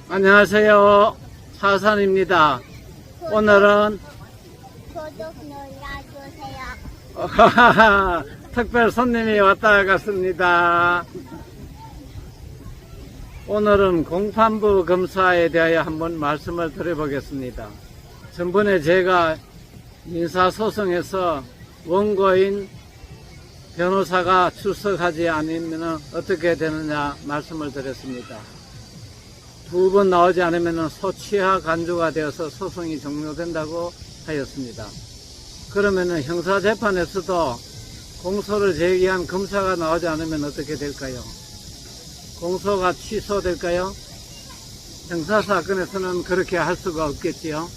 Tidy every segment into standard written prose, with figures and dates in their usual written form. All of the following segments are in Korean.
안녕하세요. 차산입니다. 오늘은 구독 눌러주세요. 특별 손님이 왔다 갔습니다. 오늘은 공판부 검사에 대하여 한번 말씀을 드려보겠습니다. 전번에 제가 민사소송에서 원고인 변호사가 출석하지 않으면 어떻게 되느냐 말씀을 드렸습니다. 2번 나오지 않으면 소취하 간주가 되어서 소송이 종료된다고 하였습니다. 그러면 형사재판에서도 공소를 제기한 검사가 나오지 않으면 어떻게 될까요? 공소가 취소될까요? 형사사건에서는 그렇게 할 수가 없겠지요.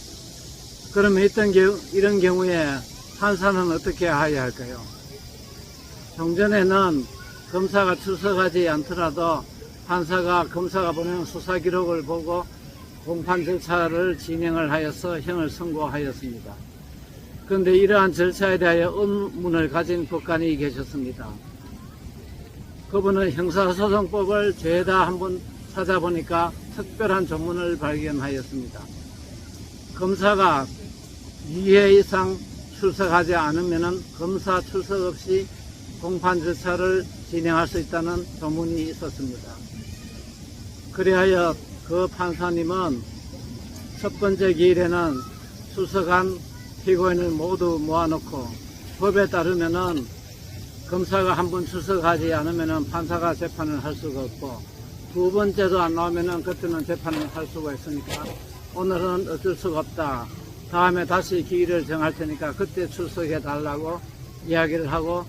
그러면 이런 경우에 판사는 어떻게 해야 할까요? 종전에는 검사가 출석하지 않더라도 판사가 검사가 보낸 수사 기록을 보고 공판 절차를 진행을 하여서 형을 선고하였습니다. 그런데 이러한 절차에 대하여 의문을 가진 법관이 계셨습니다. 그분은 형사소송법을 죄다 한번 찾아보니까 특별한 조문을 발견하였습니다. 검사가 2회 이상 출석하지 않으면 검사 출석 없이 공판 절차를 진행할 수 있다는 조문이 있었습니다. 그리하여 그 판사님은 첫 번째 기일에는 출석한 피고인을 모두 모아놓고 법에 따르면은 검사가 한 번 출석하지 않으면은 판사가 재판을 할 수가 없고 두 번째도 안 나오면은 그때는 재판을 할 수가 있으니까 오늘은 어쩔 수가 없다. 다음에 다시 기일을 정할 테니까 그때 출석해 달라고 이야기를 하고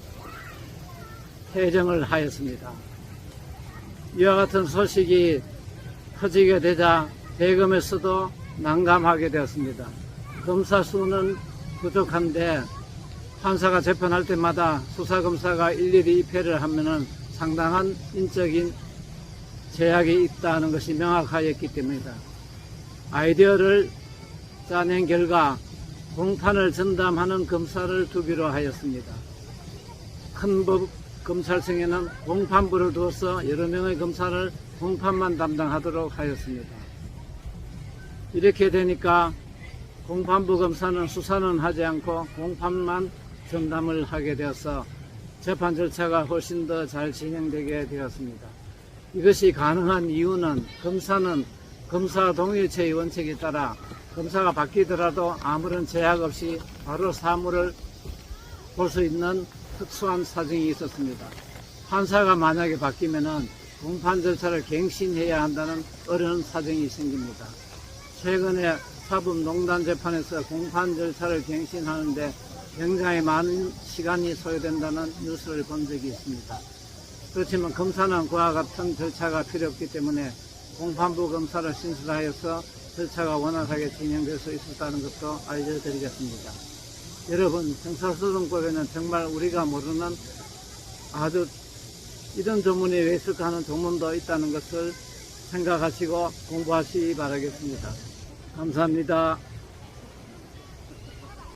해정을 하였습니다. 이와 같은 소식이 터지게 되자 대검에서도 난감하게 되었습니다. 검사 수는 부족한데 판사가 재판할 때마다 수사검사가 일일이 입회를 하면은 상당한 인적인 제약이 있다는 것이 명확하였기 때문이다. 아이디어를 짜낸 결과 공판을 전담하는 검사를 두기로 하였습니다. 큰 법 검찰청에는 공판부를 두어서 여러 명의 검사를 공판만 담당하도록 하였습니다. 이렇게 되니까 공판부 검사는 수사는 하지 않고 공판만 전담을 하게 되어서 재판 절차가 훨씬 더 잘 진행되게 되었습니다. 이것이 가능한 이유는 검사는 검사 동일체의 원칙에 따라 검사가 바뀌더라도 아무런 제약 없이 바로 사무를 볼 수 있는 특수한 사정이 있었습니다. 판사가 만약에 바뀌면은 공판 절차를 갱신해야 한다는 어려운 사정이 생깁니다. 최근에 사법농단 재판에서 공판 절차를 갱신하는데 굉장히 많은 시간이 소요된다는 뉴스를 본 적이 있습니다. 그렇지만 검사는 그와 같은 절차가 필요 없기 때문에 공판부 검사를 신설하여서 절차가 원활하게 진행될 수 있었다는 것도 알려드리겠습니다. 여러분, 형사소송법에는 정말 우리가 모르는 아주 이런 조문이 왜 있을까 하는 조문도 있다는 것을 생각하시고 공부하시기 바라겠습니다. 감사합니다.